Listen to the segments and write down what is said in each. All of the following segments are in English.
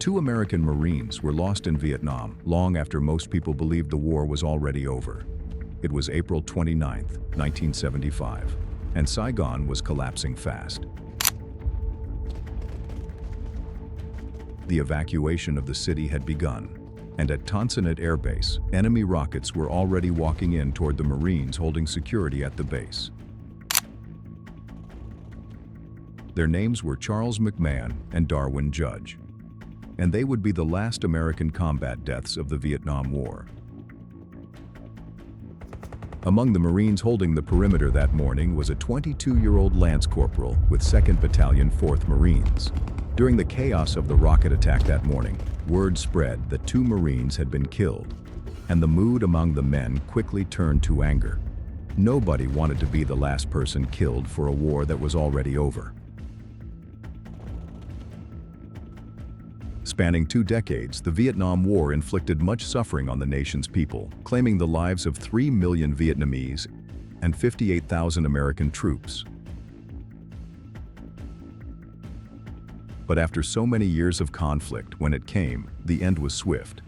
2 American Marines were lost in Vietnam long after most people believed the war was already over. It was April 29, 1975, and Saigon was collapsing fast. The evacuation of the city had begun, and at Tan Son Nhut Air Base, enemy rockets were already walking in toward the Marines holding security at the base. Their names were Charles McMahon and Darwin Judge, and they would be the last American combat deaths of the Vietnam War. Among the Marines holding the perimeter that morning was a 22-year-old Lance Corporal with 2nd Battalion, 4th Marines. During the chaos of the rocket attack that morning, word spread that 2 Marines had been killed, and the mood among the men quickly turned to anger. Nobody wanted to be the last person killed for a war that was already over. Spanning 2 decades, the Vietnam War inflicted much suffering on the nation's people, claiming the lives of 3 million Vietnamese and 58,000 American troops. But after so many years of conflict, when it came, the end was swift.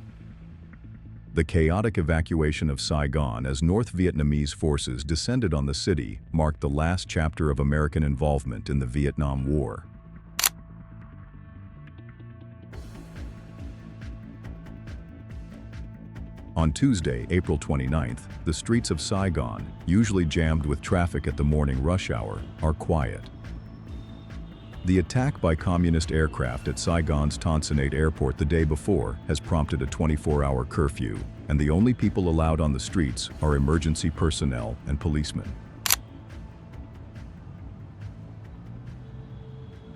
The chaotic evacuation of Saigon as North Vietnamese forces descended on the city marked the last chapter of American involvement in the Vietnam War. On Tuesday, April 29th, the streets of Saigon, usually jammed with traffic at the morning rush hour, are quiet. The attack by communist aircraft at Saigon's Tan Son Nhut airport the day before has prompted a 24-hour curfew, and the only people allowed on the streets are emergency personnel and policemen.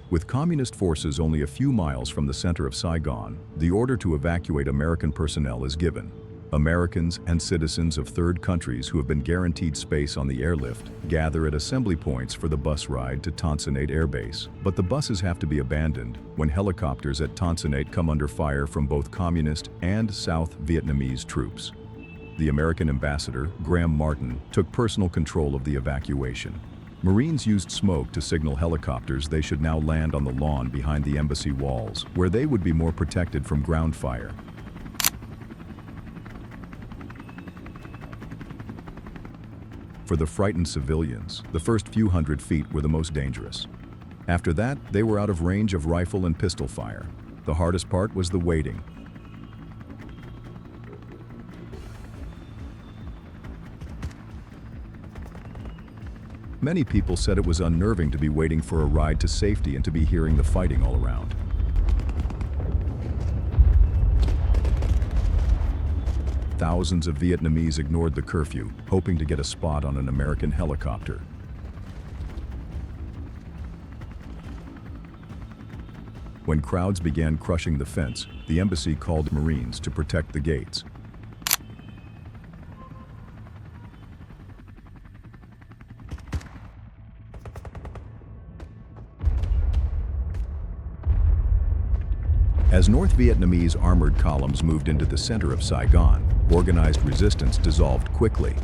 With communist forces only a few miles from the center of Saigon, the order to evacuate American personnel is given. Americans and citizens of third countries who have been guaranteed space on the airlift gather at assembly points for the bus ride to Tan Son Nhut Air Base, but the buses have to be abandoned when helicopters at Tan Son Nhut come under fire from both Communist and South Vietnamese troops. The American ambassador, Graham Martin, took personal control of the evacuation. Marines used smoke to signal helicopters they should now land on the lawn behind the embassy walls, where they would be more protected from ground fire. For the frightened civilians, the first few hundred feet were the most dangerous. After that, they were out of range of rifle and pistol fire. The hardest part was the waiting. Many people said it was unnerving to be waiting for a ride to safety and to be hearing the fighting all around. Thousands of Vietnamese ignored the curfew, hoping to get a spot on an American helicopter. When crowds began crushing the fence, the embassy called Marines to protect the gates. As North Vietnamese armored columns moved into the center of Saigon, organized resistance dissolved quickly.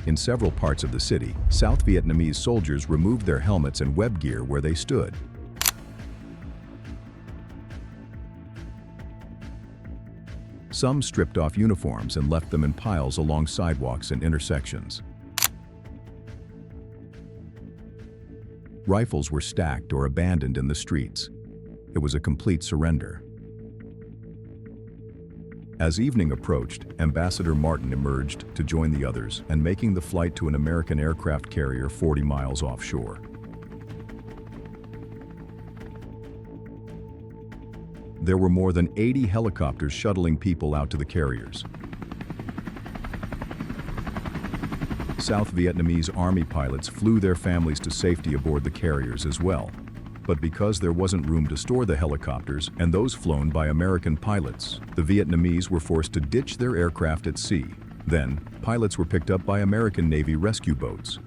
In several parts of the city, South Vietnamese soldiers removed their helmets and web gear where they stood. Some stripped off uniforms and left them in piles along sidewalks and intersections. Rifles were stacked or abandoned in the streets. It was a complete surrender. As evening approached, Ambassador Martin emerged to join the others and making the flight to an American aircraft carrier 40 miles offshore. There were more than 80 helicopters shuttling people out to the carriers. South Vietnamese Army pilots flew their families to safety aboard the carriers as well. But because there wasn't room to store the helicopters and those flown by American pilots, the Vietnamese were forced to ditch their aircraft at sea. Then, pilots were picked up by American Navy rescue boats.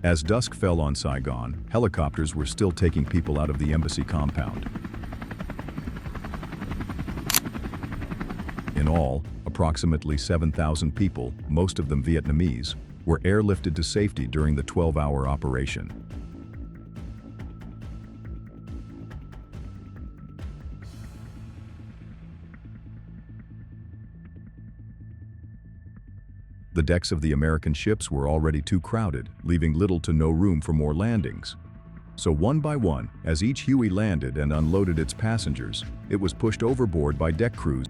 As dusk fell on Saigon, helicopters were still taking people out of the embassy compound. In all, approximately 7,000 people, most of them Vietnamese, were airlifted to safety during the 12-hour operation. The decks of the American ships were already too crowded, leaving little to no room for more landings. So one by one, as each Huey landed and unloaded its passengers, it was pushed overboard by deck crews.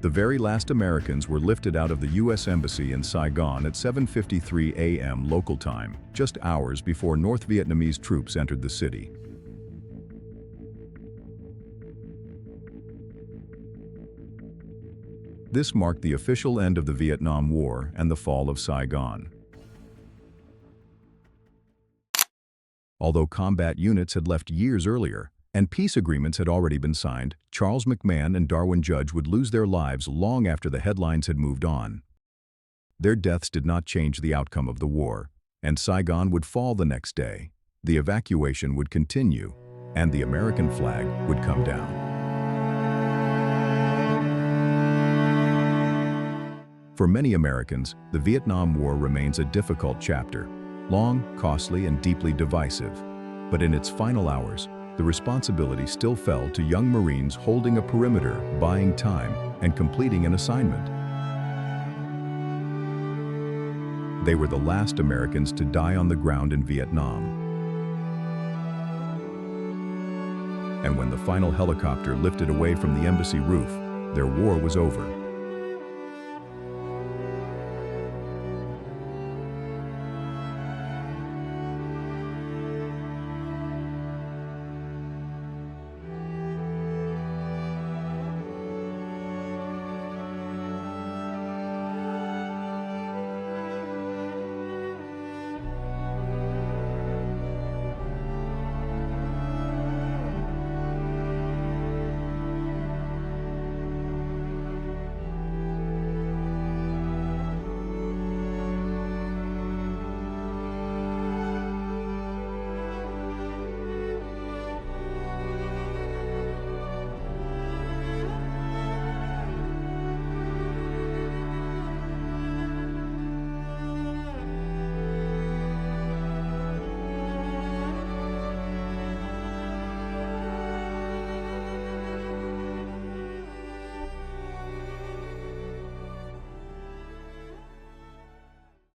The very last Americans were lifted out of the U.S. Embassy in Saigon at 7:53 a.m. local time, just hours before North Vietnamese troops entered the city. This marked the official end of the Vietnam War and the fall of Saigon. Although combat units had left years earlier, and peace agreements had already been signed, Charles McMahon and Darwin Judge would lose their lives long after the headlines had moved on. Their deaths did not change the outcome of the war, and Saigon would fall the next day. The evacuation would continue, and the American flag would come down. For many Americans, the Vietnam War remains a difficult chapter, long, costly, and deeply divisive. But in its final hours, the responsibility still fell to young Marines holding a perimeter, buying time, and completing an assignment. They were the last Americans to die on the ground in Vietnam. And when the final helicopter lifted away from the embassy roof, their war was over.